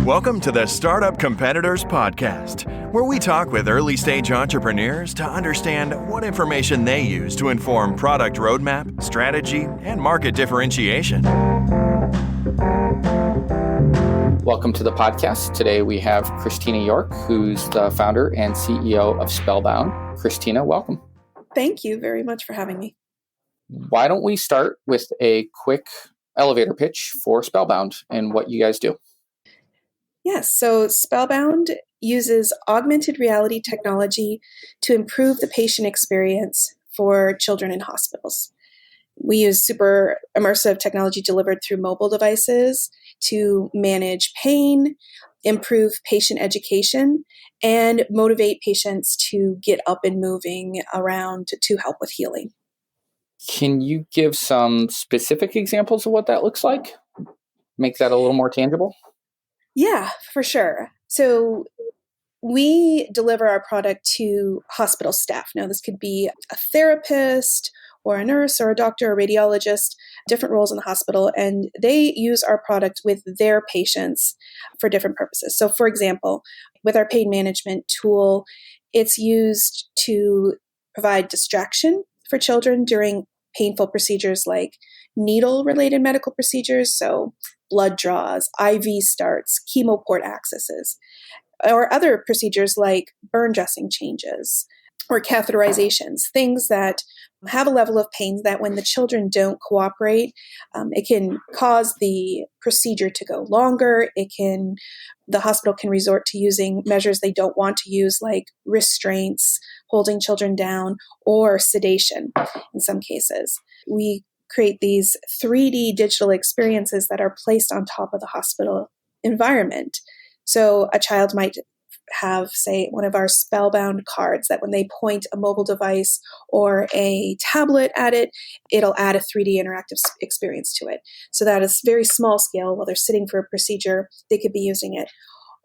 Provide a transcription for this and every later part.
Welcome to the Startup Competitors Podcast, where we talk with early-stage entrepreneurs to understand what information they use to inform product roadmap, strategy, and market differentiation. Welcome to the podcast. Today we have Christina York, who's the founder and CEO of SpellBound. Christina, welcome. Thank you very much for having me. Why don't we start with a quick elevator pitch for SpellBound and what you guys do? Yes, so SpellBound uses augmented reality technology to improve the patient experience for children in hospitals. We use super immersive technology delivered through mobile devices to manage pain, improve patient education, and motivate patients to get up and moving around to help with healing. Can you give some specific examples of what that looks like? Make that a little more tangible? Yeah, for sure. So we deliver our product to hospital staff. Now, this could be a therapist or a nurse or a doctor or radiologist, different roles in the hospital, and they use our product with their patients for different purposes. So, for example, with our pain management tool, it's used to provide distraction for children during painful procedures like needle-related medical procedures, so blood draws, IV starts, chemo port accesses, or other procedures like burn dressing changes or catheterizations, things that have a level of pain that when the children don't cooperate, it can cause the procedure to go longer. The hospital can resort to using measures they don't want to use, like restraints, holding children down, or sedation in some cases. We create these 3D digital experiences that are placed on top of the hospital environment. So a child might have, say, one of our SpellBound cards that when they point a mobile device or a tablet at it, it'll add a 3D interactive experience to it. So that is very small scale. While they're sitting for a procedure, they could be using it.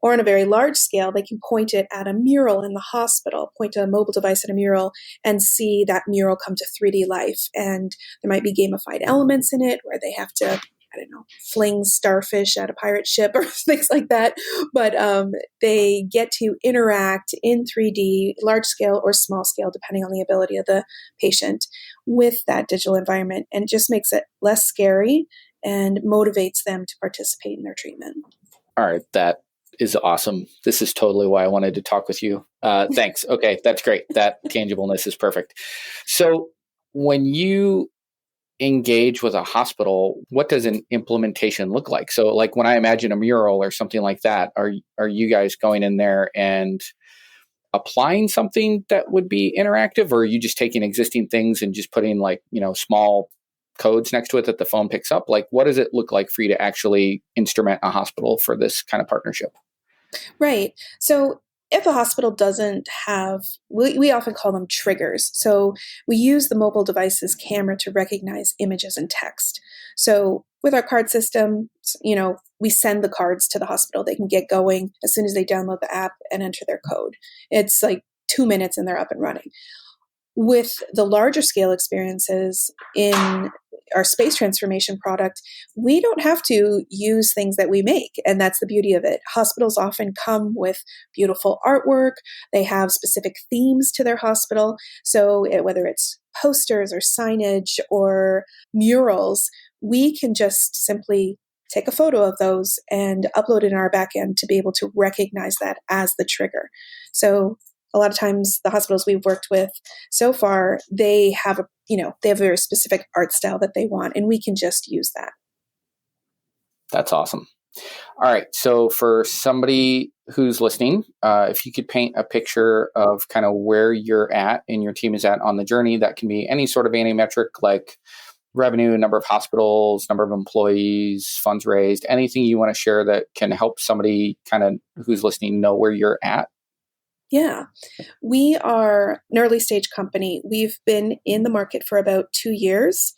Or on a very large scale, they can point it at a mural in the hospital, point a mobile device at a mural and see that mural come to 3D life. And there might be gamified elements in it where they have to, fling starfish at a pirate ship or things like that. But they get to interact in 3D, large scale or small scale, depending on the ability of the patient, with that digital environment, and just makes it less scary and motivates them to participate in their treatment. All right, that is awesome. This is totally why I wanted to talk with you. Thanks. Okay, that's great. That tangibleness is perfect. So when you engage with a hospital, what does an implementation look like? So like when I imagine a mural or something like that, are you guys going in there and applying something that would be interactive, or are you just taking existing things and just putting small codes next to it that the phone picks up? Like, what does it look like for you to actually instrument a hospital for this kind of partnership? Right. So if a hospital doesn't have, we often call them triggers. So we use the mobile device's camera to recognize images and text. So with our card system, we send the cards to the hospital. They can get going as soon as they download the app and enter their code. It's like 2 minutes and they're up and running. With the larger scale experiences in our space transformation product, we don't have to use things that we make. And that's the beauty of it. Hospitals often come with beautiful artwork. They have specific themes to their hospital. So whether it's posters or signage or murals, we can just simply take a photo of those and upload it in our backend to be able to recognize that as the trigger. So a lot of times the hospitals we've worked with so far, they have a very specific art style that they want, and we can just use that. That's awesome. All right. So for somebody who's listening, if you could paint a picture of kind of where you're at and your team is at on the journey, that can be any sort of metric like revenue, number of hospitals, number of employees, funds raised, anything you want to share that can help somebody kind of who's listening know where you're at. Yeah, we are an early stage company. We've been in the market for about 2 years.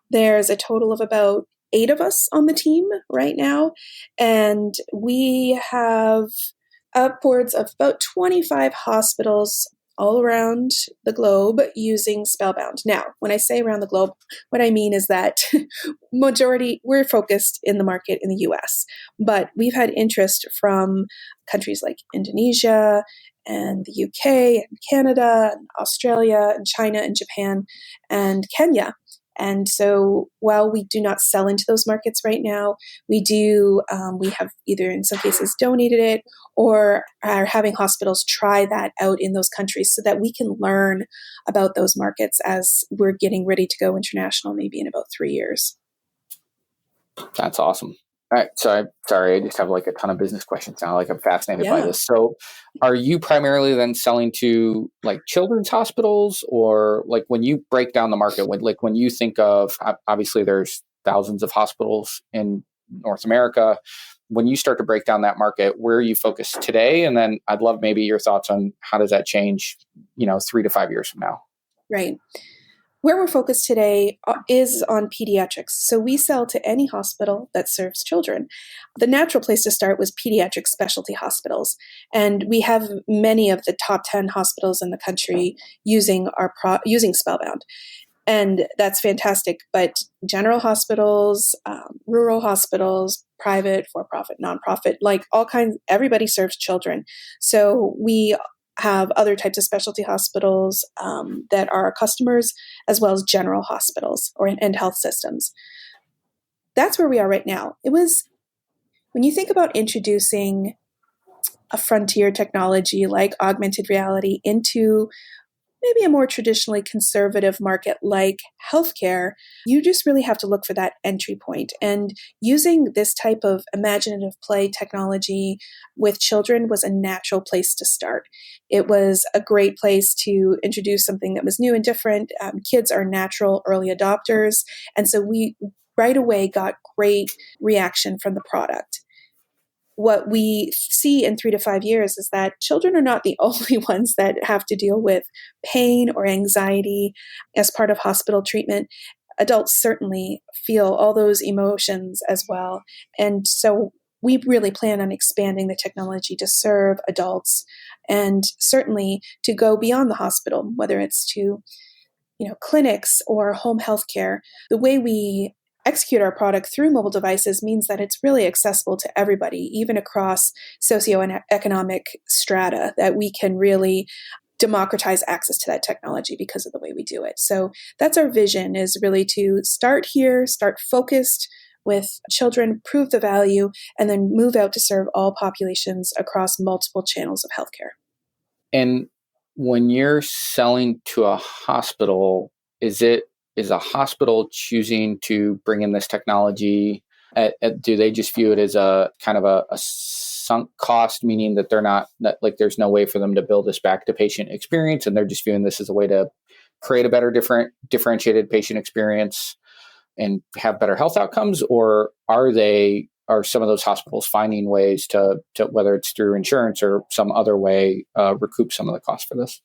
There's a total of about 8 of us on the team right now, and we have upwards of about 25 hospitals all around the globe using SpellBound. Now, when I say around the globe, what I mean is that we're focused in the market in the US, but we've had interest from countries like Indonesia and the UK and Canada and Australia and China and Japan and Kenya. And so while we do not sell into those markets right now, we have either in some cases donated it or are having hospitals try that out in those countries so that we can learn about those markets as we're getting ready to go international, maybe in about 3 years. That's awesome. All right. So sorry, I just have like a ton of business questions now. Like I'm fascinated by this. So are you primarily then selling to like children's hospitals, or like when you break down the market, when you think of, obviously there's thousands of hospitals in North America. When you start to break down that market, where are you focused today? And then I'd love maybe your thoughts on how does that change, 3 to 5 years from now? Right. Where we're focused today is on pediatrics. So we sell to any hospital that serves children. The natural place to start was pediatric specialty hospitals. And we have many of the top 10 hospitals in the country using using SpellBound. And that's fantastic. But general hospitals, rural hospitals, private, for-profit, nonprofit, like all kinds, everybody serves children. So we have other types of specialty hospitals that are our customers, as well as general hospitals and health systems. That's where we are right now. It was, when you think about introducing a frontier technology like augmented reality into maybe a more traditionally conservative market like healthcare, you just really have to look for that entry point. And using this type of imaginative play technology with children was a natural place to start. It was a great place to introduce something that was new and different. Kids are natural early adopters. And so we right away got great reaction from the product. What we see in 3 to 5 years is that children are not the only ones that have to deal with pain or anxiety as part of hospital treatment. Adults certainly feel all those emotions as well. And so we really plan on expanding the technology to serve adults and certainly to go beyond the hospital, whether it's to, clinics or home health care. The way we execute our product through mobile devices means that it's really accessible to everybody, even across socioeconomic strata, that we can really democratize access to that technology because of the way we do it. So that's our vision, is really to start here, start focused with children, prove the value, and then move out to serve all populations across multiple channels of healthcare. And when you're selling to a hospital, is a hospital choosing to bring in this technology? Do they just view it as a kind of a sunk cost, meaning that they're not like there's no way for them to build this back to patient experience, and they're just viewing this as a way to create a better, differentiated patient experience and have better health outcomes? Or are some of those hospitals finding ways to whether it's through insurance or some other way, recoup some of the cost for this?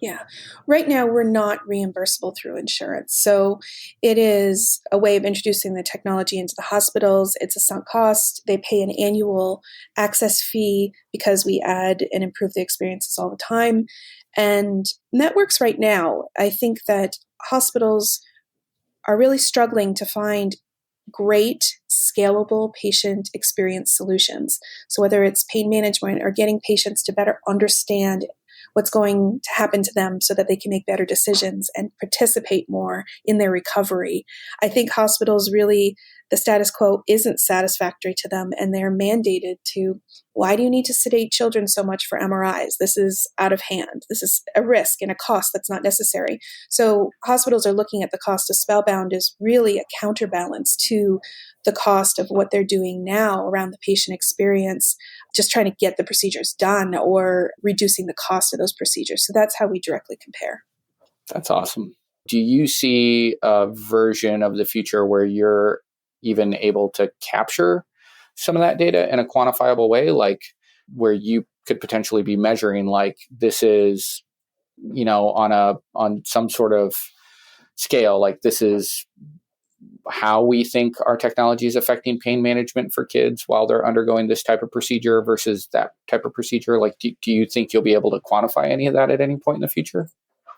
Yeah. Right now, we're not reimbursable through insurance. So it is a way of introducing the technology into the hospitals. It's a sunk cost. They pay an annual access fee because we add and improve the experiences all the time. And that works right now. I think that hospitals are really struggling to find great, scalable patient experience solutions. So whether it's pain management or getting patients to better understand what's going to happen to them so that they can make better decisions and participate more in their recovery. I think hospitals really, the status quo isn't satisfactory to them, and they're mandated to, why do you need to sedate children so much for MRIs? This is out of hand. This is a risk and a cost that's not necessary. So hospitals are looking at the cost of SpellBound as really a counterbalance to the cost of what they're doing now around the patient experience, just trying to get the procedures done or reducing the cost of those procedures. So that's how we directly compare. That's awesome. Do you see a version of the future where you're even able to capture some of that data in a quantifiable way, like where you could potentially be measuring, like this is, on some sort of scale, like this is how we think our technology is affecting pain management for kids while they're undergoing this type of procedure versus that type of procedure? Like, do you think you'll be able to quantify any of that at any point in the future?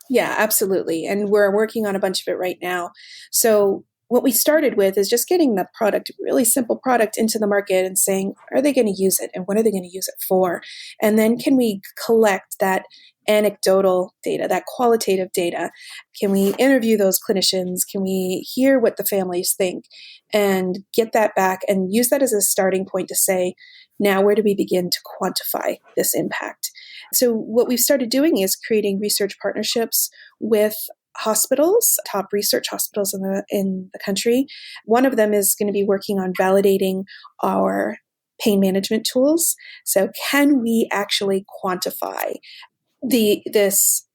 Yeah, absolutely. And we're working on a bunch of it right now. So what we started with is just getting the product, really simple product, into the market and saying, are they going to use it and what are they going to use it for? And then can we collect that anecdotal data, that qualitative data? Can we interview those clinicians? Can we hear what the families think and get that back and use that as a starting point to say, now where do we begin to quantify this impact? So what we've started doing is creating research partnerships with hospitals, top research hospitals in the country. One of them is going to be working on validating our pain management tools. So can we actually quantify this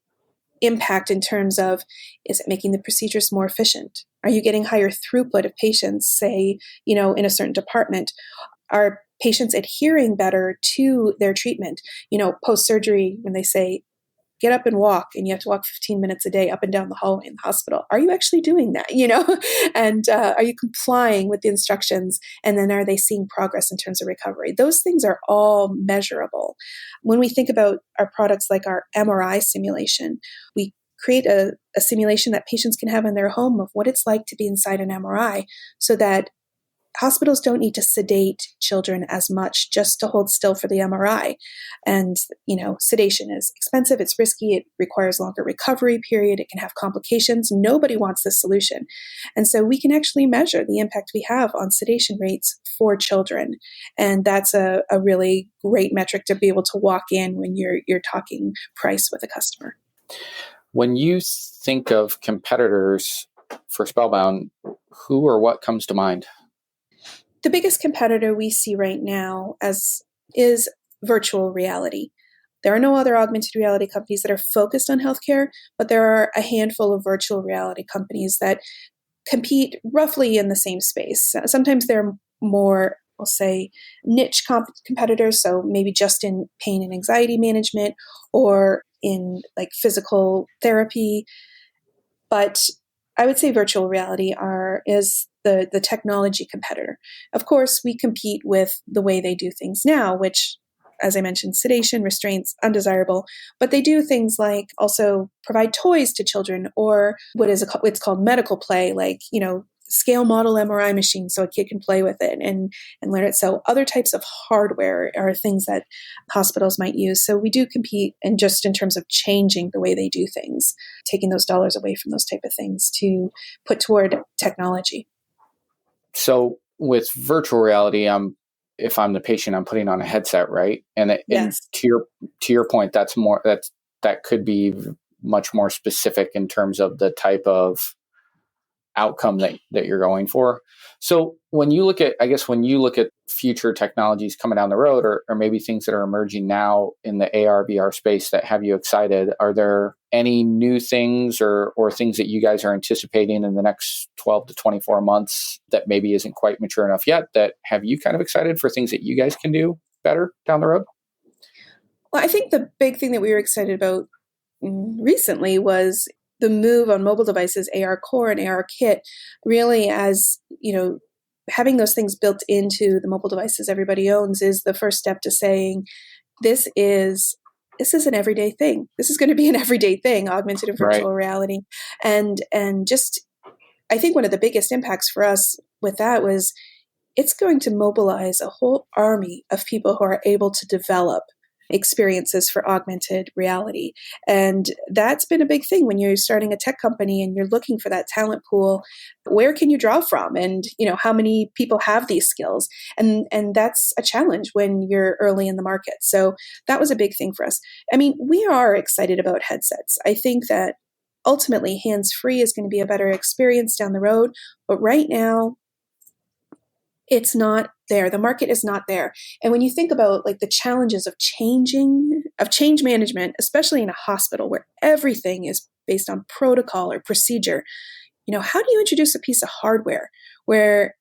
impact in terms of, is it making the procedures more efficient? Are you getting higher throughput of patients, say, in a certain department? Are patients adhering better to their treatment? Post-surgery, when they say, get up and walk, and you have to walk 15 minutes a day up and down the hallway in the hospital. Are you actually doing that? And are you complying with the instructions? And then are they seeing progress in terms of recovery? Those things are all measurable. When we think about our products like our MRI simulation, we create a simulation that patients can have in their home of what it's like to be inside an MRI, so that hospitals don't need to sedate children as much just to hold still for the MRI. And, sedation is expensive, it's risky, it requires longer recovery period, it can have complications. Nobody wants this solution. And so we can actually measure the impact we have on sedation rates for children. And that's a really great metric to be able to walk in when you're talking price with a customer. When you think of competitors for SpellBound, who or what comes to mind? The biggest competitor we see right now is virtual reality. There are no other augmented reality companies that are focused on healthcare, but there are a handful of virtual reality companies that compete roughly in the same space. Sometimes they're more, we'll say, niche competitors, so maybe just in pain and anxiety management or in like physical therapy. But I would say virtual reality is the technology competitor. Of course, we compete with the way they do things now, which, as I mentioned, sedation, restraints, undesirable, but they do things like also provide toys to children, or it's called medical play, like, scale model MRI machine so a kid can play with it and learn it. So other types of hardware are things that hospitals might use. So we do compete in terms of changing the way they do things, taking those dollars away from those type of things to put toward technology. So with virtual reality, if I'm the patient, I'm putting on a headset, right? And Yes. to your point, that could be much more specific in terms of the type of outcome that you're going for. So when you look at future technologies coming down the road, or maybe things that are emerging now in the AR, VR space that have you excited, are there any new things or things that you guys are anticipating in the next 12 to 24 months that maybe isn't quite mature enough yet, that have you kind of excited for things that you guys can do better down the road? Well, I think the big thing that we were excited about recently was the move on mobile devices, AR Core and AR Kit, really, as having those things built into the mobile devices everybody owns is the first step to saying, this is an everyday thing. This is going to be an everyday thing, augmented and virtual reality. And just, I think one of the biggest impacts for us with that was it's going to mobilize a whole army of people who are able to develop experiences for augmented reality. And that's been a big thing when you're starting a tech company and you're looking for that talent pool. Where can you draw from? And, how many people have these skills? And that's a challenge when you're early in the market. So that was a big thing for us. I mean, we are excited about headsets. I think that ultimately hands-free is going to be a better experience down the road. But right now, it's not there. The market is not there. And when you think about like the challenges of change management, especially in a hospital where everything is based on protocol or procedure, how do you introduce a piece of hardware where,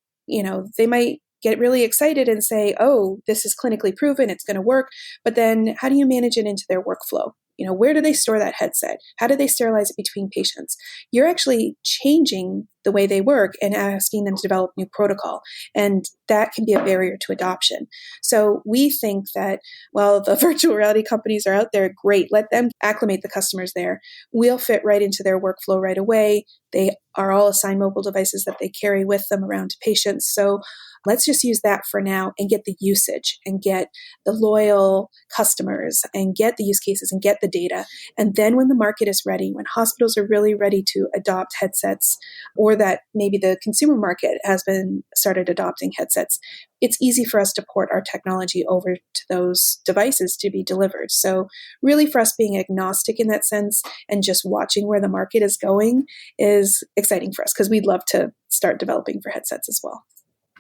they might get really excited and say, oh, this is clinically proven, it's going to work. But then how do you manage it into their workflow? Where do they store that headset? How do they sterilize it between patients? You're actually changing the way they work and asking them to develop new protocol. And that can be a barrier to adoption. So we think that while the virtual reality companies are out there, great, let them acclimate the customers there. We'll fit right into their workflow right away. They are all assigned mobile devices that they carry with them around to patients. So let's just use that for now and get the usage and get the loyal customers and get the use cases and get the data. And then when the market is ready, when hospitals are really ready to adopt headsets, or that maybe the consumer market has been started adopting headsets, it's easy for us to port our technology over to those devices to be delivered. So really for us being agnostic in that sense and just watching where the market is going is exciting for us because we'd love to start developing for headsets as well.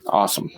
Awesome.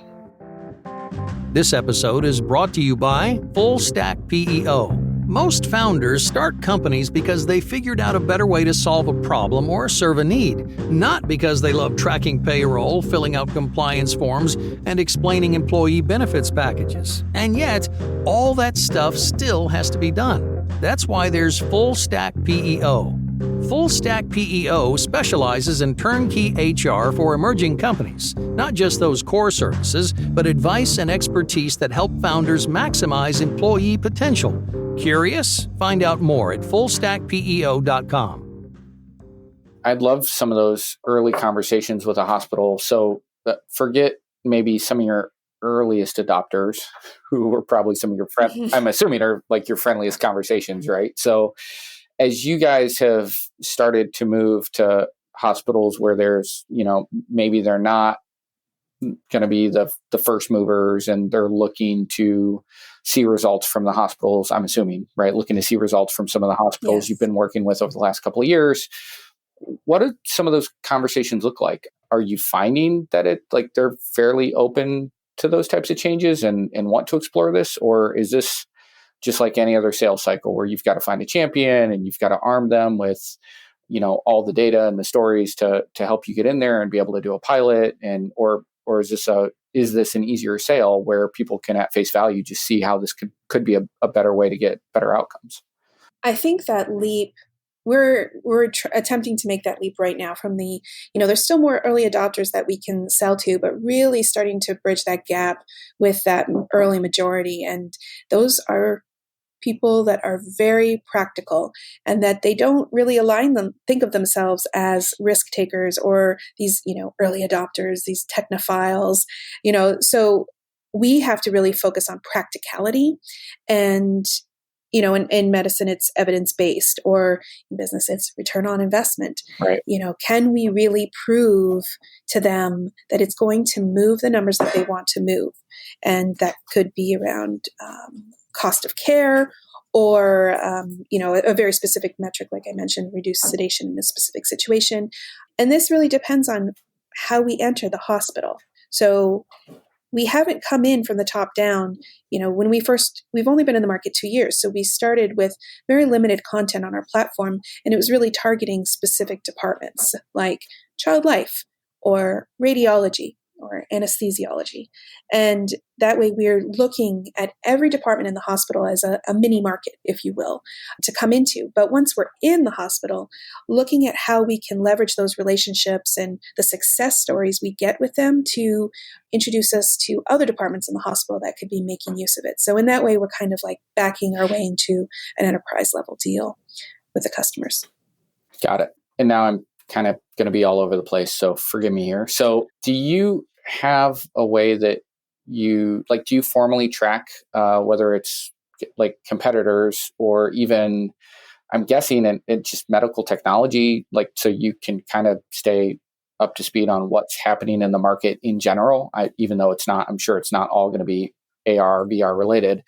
This episode is brought to you by Full Stack PEO. Most founders start companies because they figured out a better way to solve a problem or serve a need, not because they love tracking payroll, filling out compliance forms, and explaining employee benefits packages. And yet, all that stuff still has to be done. That's why there's Full Stack PEO. Full Stack PEO specializes in turnkey HR for emerging companies, not just those core services, but advice and expertise that help founders maximize employee potential. Curious? Find out more at fullstackpeo.com. I'd love some of those early conversations with a hospital. So forget maybe some of your earliest adopters who were probably some of your friends, I'm assuming are like your friendliest conversations, right? So as you guys have started to move to hospitals where there's, maybe they're not going to be the first movers and they're looking to see results from the hospitals, I'm assuming, right? Looking to see results from some of the hospitals you've been working with over the last couple of years. What do some of those conversations look like? Are you finding that they're fairly open to those types of changes and want to explore this? Or is this just like any other sales cycle where you've got to find a champion and you've got to arm them with, all the data and the stories to help you get in there and be able to do a pilot? And, or is this an easier sale where people can at face value just see how this could be a better way to get better outcomes? I think that leap, we're attempting to make that leap right now from the, there's still more early adopters that we can sell to, but really starting to bridge that gap with that early majority. And those are people that are very practical and that they don't really think of themselves as risk takers or these, early adopters, these technophiles, so we have to really focus on practicality. And in medicine, it's evidence-based, or in business, it's return on investment. Right. Can we really prove to them that it's going to move the numbers that they want to move? And that could be around cost of care or, a very specific metric, like I mentioned, reduce sedation in a specific situation. And this really depends on how we enter the hospital. So we haven't come in from the top down. When we've only been in the market 2 years. So we started with very limited content on our platform, and it was really targeting specific departments like child life or radiology or anesthesiology. And that way we're looking at every department in the hospital as a mini market, if you will, to come into. But once we're in the hospital, looking at how we can leverage those relationships and the success stories we get with them to introduce us to other departments in the hospital that could be making use of it. So in that way, we're kind of like backing our way into an enterprise level deal with the customers. Got it. And now I'm kind of going to be all over the place, so forgive me here. So do you have a way that do you formally track whether it's like competitors or even, I'm guessing, in just medical technology, so you can kind of stay up to speed on what's happening in the market in general, even though I'm sure it's not all going to be AR, VR related.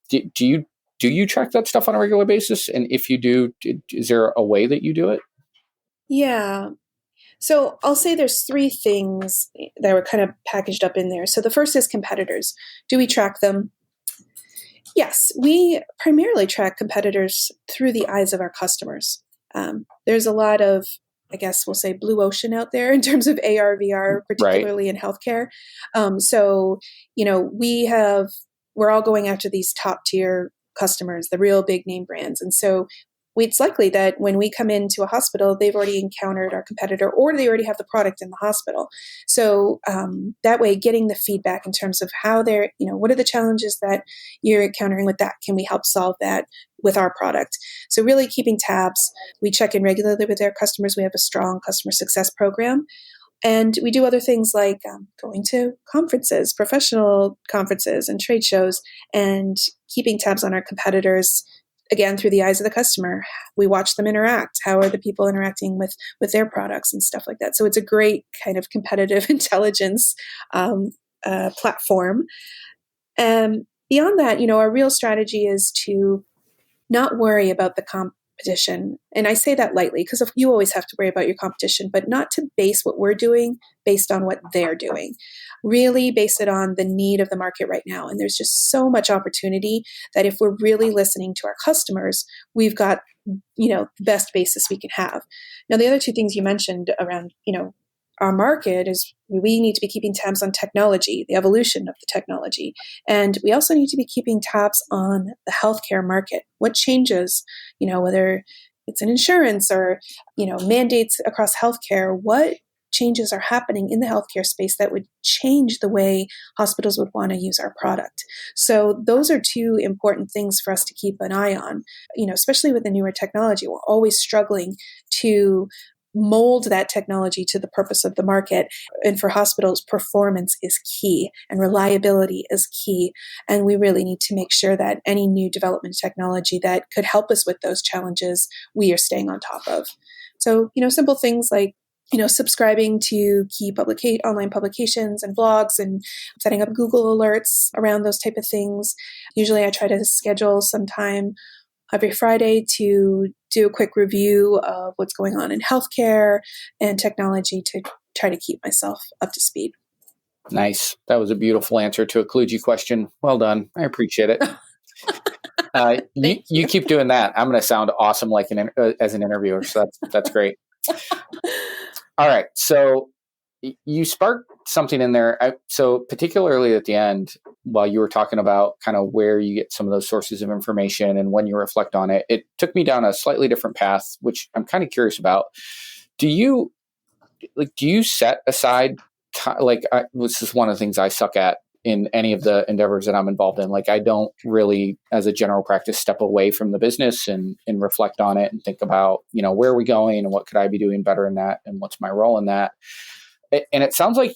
Do you track that stuff on a regular basis? And if you do, is there a way that you do it? Yeah. So I'll say there's 3 things that were kind of packaged up in there. So the first is competitors. Do we track them? Yes, we primarily track competitors through the eyes of our customers. There's a lot of, I guess we'll say, blue ocean out there in terms of AR, VR, particularly in healthcare. So, we're all going after these top tier customers, the real big name brands. And so it's likely that when we come into a hospital, they've already encountered our competitor or they already have the product in the hospital. So that way, getting the feedback in terms of how they're, what are the challenges that you're encountering with that? Can we help solve that with our product? So really keeping tabs. We check in regularly with our customers. We have a strong customer success program. And we do other things like going to conferences, professional conferences and trade shows, and keeping tabs on our competitors, again, through the eyes of the customer. We watch them interact. How are the people interacting with their products and stuff like that? So it's a great kind of competitive intelligence platform. And beyond that, our real strategy is to not worry about the competition. And I say that lightly because you always have to worry about your competition, but not to base what we're doing based on what they're doing. Really base it on the need of the market right now. And there's just so much opportunity that if we're really listening to our customers, we've got, the best basis we can have. Now, the other two things you mentioned around, our market is we need to be keeping tabs on technology, the evolution of the technology. And we also need to be keeping tabs on the healthcare market. What changes, whether it's an insurance or, mandates across healthcare, what changes are happening in the healthcare space that would change the way hospitals would want to use our product. So those are two important things for us to keep an eye on, especially with the newer technology. We're always struggling to mold that technology to the purpose of the market. And for hospitals, performance is key and reliability is key. And we really need to make sure that any new development technology that could help us with those challenges, we are staying on top of. So, simple things like, subscribing to key online publications and blogs and setting up Google alerts around those type of things. Usually I try to schedule some time every Friday to do a quick review of what's going on in healthcare and technology to try to keep myself up to speed. Nice. That was a beautiful answer to a kludgy question. Well done. I appreciate it. You keep doing that. I'm going to sound awesome as an interviewer. So that's great. All right. So you sparked something in there. So particularly at the end, while you were talking about kind of where you get some of those sources of information and when you reflect on it, it took me down a slightly different path, which I'm kind of curious about. Do you set aside time? This is one of the things I suck at in any of the endeavors that I'm involved in. I don't really, as a general practice, step away from the business and reflect on it and think about, where are we going and what could I be doing better in that and what's my role in that. And it sounds like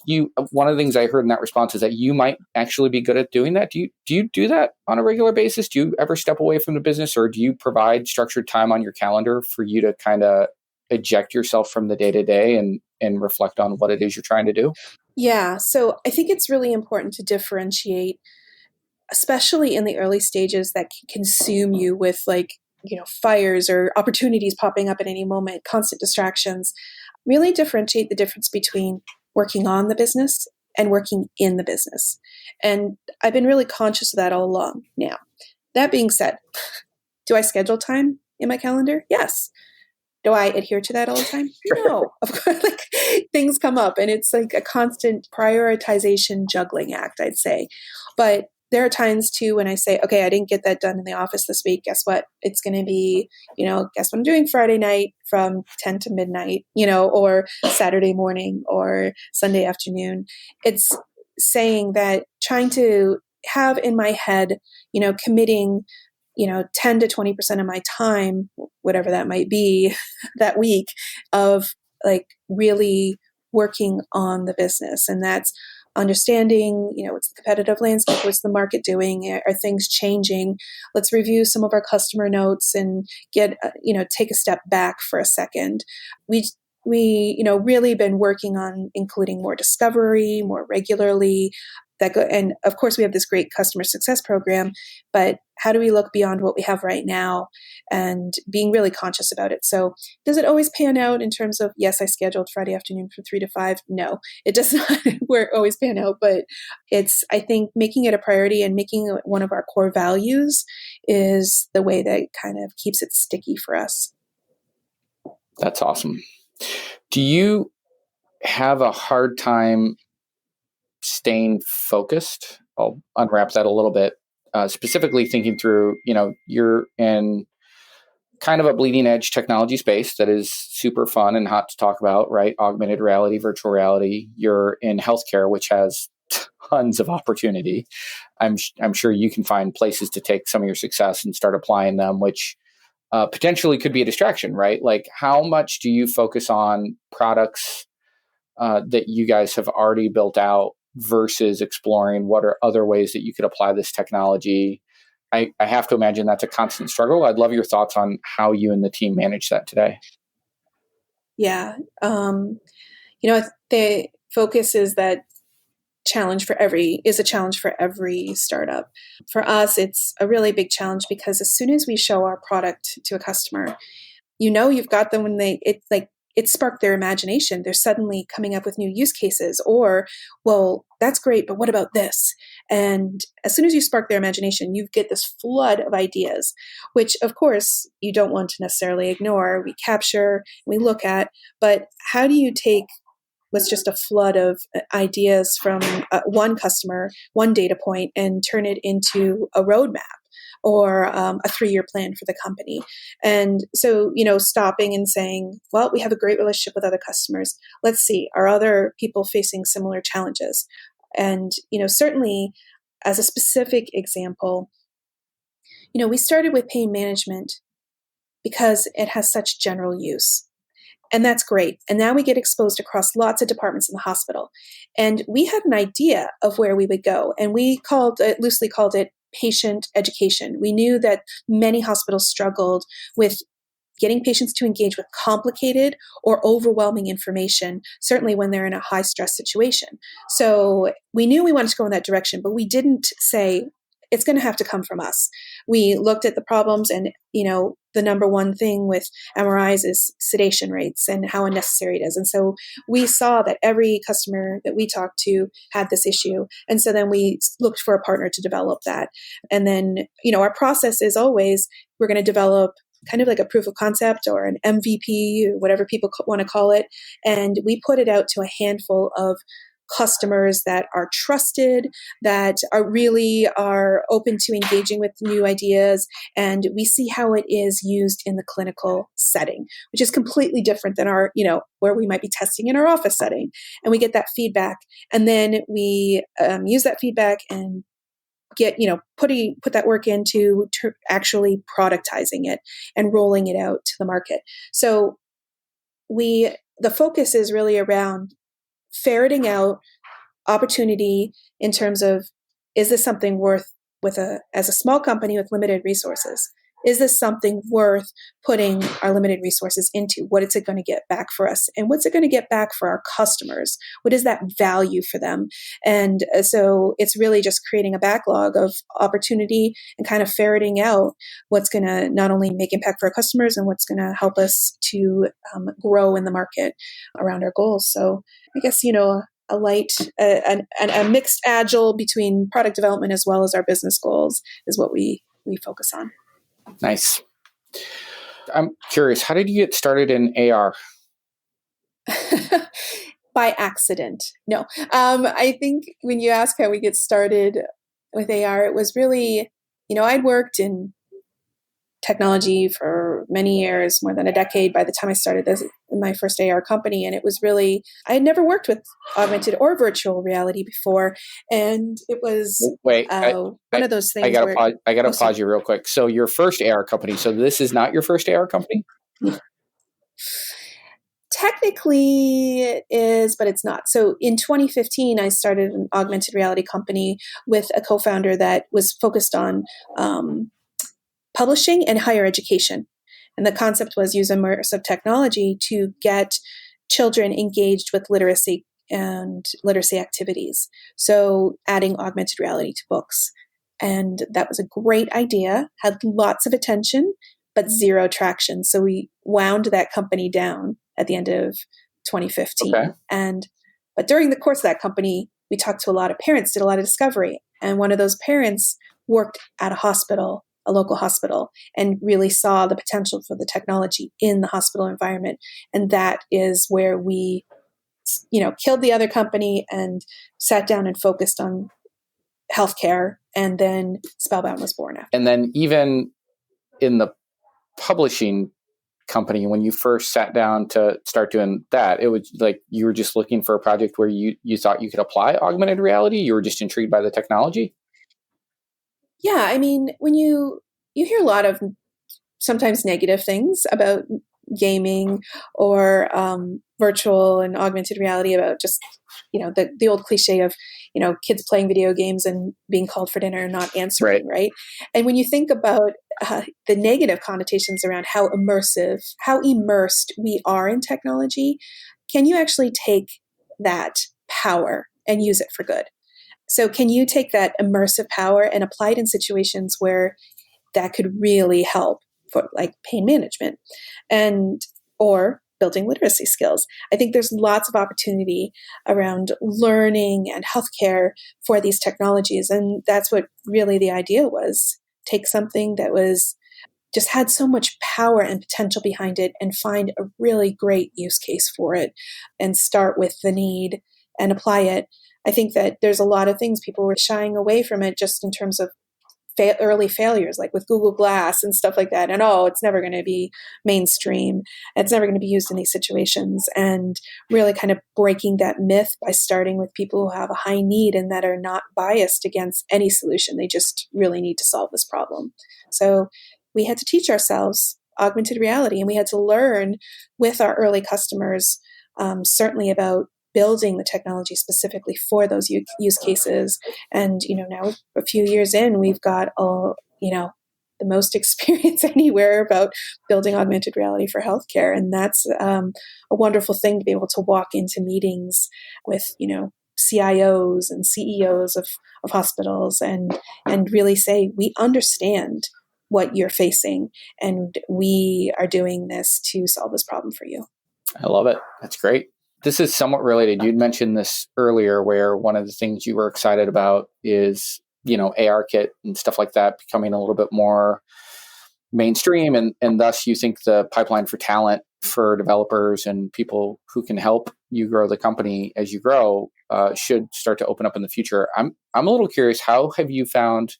one of the things I heard in that response is that you might actually be good at doing that. Do you do that on a regular basis? Do you ever step away from the business, or do you provide structured time on your calendar for you to kind of eject yourself from the day-to-day and reflect on what it is you're trying to do? Yeah. So I think it's really important to differentiate, especially in the early stages that can consume you with fires or opportunities popping up at any moment, constant distractions. Really differentiate the difference between working on the business and working in the business. And I've been really conscious of that all along. Now, that being said, do I schedule time in my calendar? Yes. Do I adhere to that all the time? No. Of course, things come up and it's like a constant prioritization juggling act, I'd say. But there are times too when I say, okay, I didn't get that done in the office this week. Guess what? It's going to be, guess what I'm doing Friday night from 10 to midnight, or Saturday morning or Sunday afternoon. It's saying that trying to have in my head, committing 10 to 20% of my time, whatever that might be that week, of really working on the business. And that's understanding, what's the competitive landscape, what's the market doing, are things changing? Let's review some of our customer notes and get, take a step back for a second. We really been working on including more discovery, more regularly. And of course, we have this great customer success program, but how do we look beyond what we have right now and being really conscious about it? So does it always pan out in terms of, yes, I scheduled Friday afternoon from 3 to 5? No, it does not always pan out, but it's, I think, making it a priority and making it one of our core values is the way that kind of keeps it sticky for us. That's awesome. Do you have a hard time staying focused? I'll unwrap that a little bit. Specifically thinking through, you're in kind of a bleeding edge technology space that is super fun and hot to talk about, right? Augmented reality, virtual reality. You're in healthcare, which has tons of opportunity. I'm sure you can find places to take some of your success and start applying them, which potentially could be a distraction, right? Like, how much do you focus on products that you guys have already built out versus exploring what are other ways that you could apply this technology? I have to imagine that's a constant struggle. I'd love your thoughts on how you and the team manage that today. Yeah. The focus is that is a challenge for every startup. For us, it's a really big challenge because as soon as we show our product to a customer, you've got them when it sparked their imagination. They're suddenly coming up with new use cases or, well, that's great, but what about this? And as soon as you spark their imagination, you get this flood of ideas, which of course you don't want to necessarily ignore. We capture, we look at, but how do you take what's just a flood of ideas from one customer, one data point, and turn it into a roadmap or a 3-year plan for the company? And so, stopping and saying, well, we have a great relationship with other customers. Let's see, are other people facing similar challenges? And, certainly as a specific example, we started with pain management because it has such general use. And that's great. And now we get exposed across lots of departments in the hospital. And we had an idea of where we would go. And we loosely called it patient education. We knew that many hospitals struggled with getting patients to engage with complicated or overwhelming information, certainly when they're in a high stress situation. So we knew we wanted to go in that direction, but we didn't say, it's going to have to come from us. We looked at the problems and, the number one thing with MRIs is sedation rates and how unnecessary it is. And so we saw that every customer that we talked to had this issue. And so then we looked for a partner to develop that. And then, our process is always, we're going to develop kind of like a proof of concept or an MVP, or whatever people want to call it. And we put it out to a handful of customers that are trusted, that are open to engaging with new ideas, and we see how it is used in the clinical setting, which is completely different than our, where we might be testing in our office setting. And we get that feedback, and then we use that feedback and get, put that work into actually productizing it and rolling it out to the market. So the focus is really around ferreting out opportunity in terms of, is this something worth as a small company with limited resources? Is this something worth putting our limited resources into? What is it going to get back for us? And what's it going to get back for our customers? What is that value for them? And so it's really just creating a backlog of opportunity and kind of ferreting out what's going to not only make impact for our customers and what's going to help us to grow in the market around our goals. So I guess, a light, a mixed agile between product development as well as our business goals is what we focus on. Nice. I'm curious, how did you get started in AR? By accident. No. I think when you ask how we get started with AR, it was really, I'd worked in technology for many years, more than a decade by the time I started my first AR company. And it was really, I had never worked with augmented or virtual reality before. And it was one of those things. I got to pause you real quick. So your first AR company, so this is not your first AR company? Technically it is, but it's not. So in 2015, I started an augmented reality company with a co-founder that was focused on publishing and higher education. And the concept was use immersive technology to get children engaged with literacy and literacy activities. So adding augmented reality to books. And that was a great idea, had lots of attention, but zero traction. So we wound that company down at the end of 2015. Okay. But during the course of that company, we talked to a lot of parents, did a lot of discovery. And one of those parents worked at a local hospital, and really saw the potential for the technology in the hospital environment. And that is where we, killed the other company and sat down and focused on healthcare. And then SpellBound was born after. And then even in the publishing company, when you first sat down to start doing that, it was like you were just looking for a project where you thought you could apply augmented reality? You were just intrigued by the technology? Yeah, I mean, when you hear a lot of sometimes negative things about gaming or virtual and augmented reality, about just the old cliche of kids playing video games and being called for dinner and not answering, right? And when you think about the negative connotations around how immersed we are in technology, can you actually take that power and use it for good? So can you take that immersive power and apply it in situations where that could really help, for like pain management or building literacy skills? I think there's lots of opportunity around learning and healthcare for these technologies. And that's what really the idea was. Take something that was just had so much power and potential behind it and find a really great use case for it and start with the need and apply it. I think that there's a lot of things people were shying away from it just in terms of early failures, like with Google Glass and stuff like that. And it's never going to be mainstream. It's never going to be used in these situations. And really kind of breaking that myth by starting with people who have a high need and that are not biased against any solution. They just really need to solve this problem. So we had to teach ourselves augmented reality, and we had to learn with our early customers, certainly about building the technology specifically for those use cases. And, now a few years in, we've got, the most experience anywhere about building augmented reality for healthcare. And that's a wonderful thing to be able to walk into meetings with, CIOs and CEOs of hospitals and really say, we understand what you're facing, and we are doing this to solve this problem for you. I love it. That's great. This is somewhat related. You'd mentioned this earlier, where one of the things you were excited about is, ARKit and stuff like that becoming a little bit more mainstream. And thus you think the pipeline for talent for developers and people who can help you grow the company as you grow should start to open up in the future. I'm a little curious, how have you found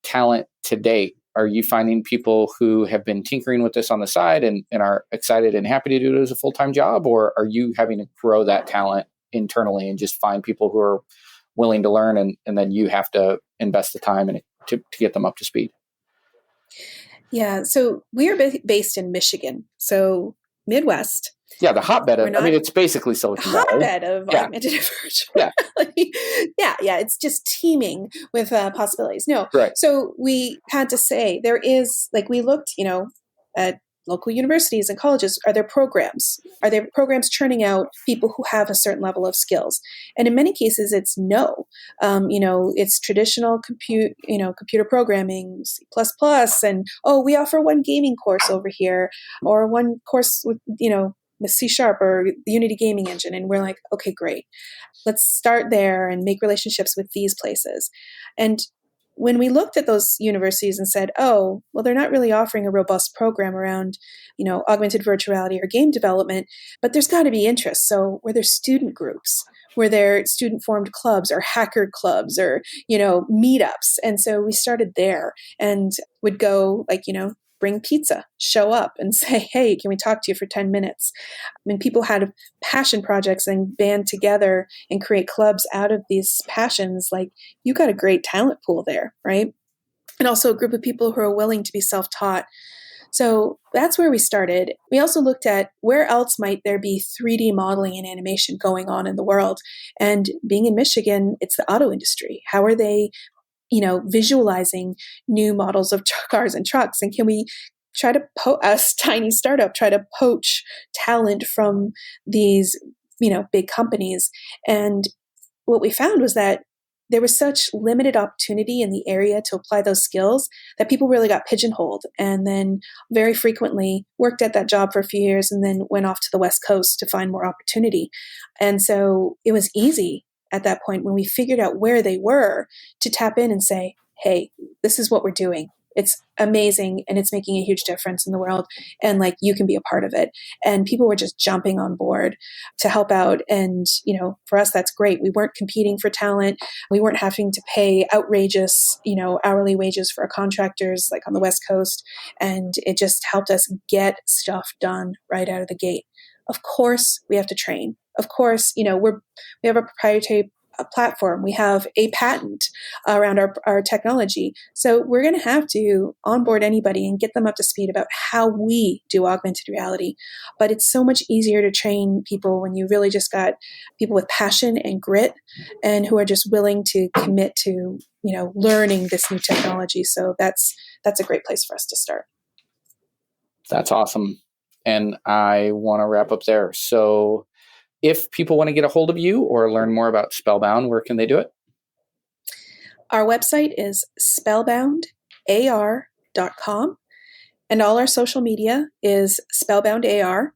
talent to date? Are you finding people who have been tinkering with this on the side and are excited and happy to do it as a full-time job? Or are you having to grow that talent internally and just find people who are willing to learn and then you have to invest the time to get them up to speed? Yeah, so we are based in Michigan, so Midwest. Yeah, the hotbed of, it's basically Silicon Valley. Hotbed of augmented virtual reality. Yeah, it's just teeming with possibilities. No, right. So we had to say there is, we looked, at local universities and colleges. Are there programs? Are there programs churning out people who have a certain level of skills? And in many cases, it's no. It's traditional computer programming, C++, and we offer one gaming course over here, or one course with the C# or the Unity gaming engine. And we're like, okay, great. Let's start there and make relationships with these places. And when we looked at those universities and said, they're not really offering a robust program around, augmented virtual reality or game development, but there's got to be interest. So were there student groups? Were there student-formed clubs or hacker clubs or, meetups? And so we started there and would go bring pizza, show up and say, hey, can we talk to you for 10 minutes? When people had passion projects and band together and create clubs out of these passions, you got a great talent pool there, right? And also a group of people who are willing to be self-taught. So that's where we started. We also looked at where else might there be 3D modeling and animation going on in the world. And being in Michigan, it's the auto industry. How are they visualizing new models of cars and trucks? And can we try to us tiny startup, try to poach talent from these, big companies? And what we found was that there was such limited opportunity in the area to apply those skills that people really got pigeonholed and then very frequently worked at that job for a few years and then went off to the West Coast to find more opportunity. And so it was easy at that point when we figured out where they were to tap in and say, hey, this is what we're doing. It's amazing, and it's making a huge difference in the world. And like, you can be a part of it. And people were just jumping on board to help out. And, for us, that's great. We weren't competing for talent. We weren't having to pay outrageous, hourly wages for our contractors, like on the West Coast. And it just helped us get stuff done right out of the gate. Of course, we have to train. Of course, we have a proprietary platform. We have a patent around our technology. So we're going to have to onboard anybody and get them up to speed about how we do augmented reality. But it's so much easier to train people when you really just got people with passion and grit and who are just willing to commit to, learning this new technology. So that's a great place for us to start. That's awesome. And I want to wrap up there. So if people want to get a hold of you or learn more about SpellBound, where can they do it? Our website is spellboundar.com, and all our social media is spellboundar.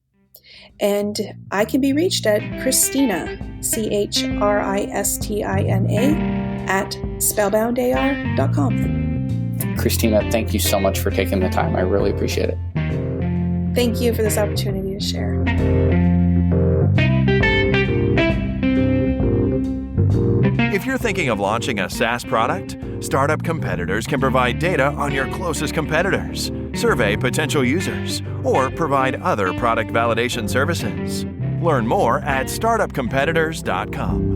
And I can be reached at Christina, Christina, at spellboundar.com. Christina, thank you so much for taking the time. I really appreciate it. Thank you for this opportunity to share. If you're thinking of launching a SaaS product, Startup Competitors can provide data on your closest competitors, survey potential users, or provide other product validation services. Learn more at startupcompetitors.com.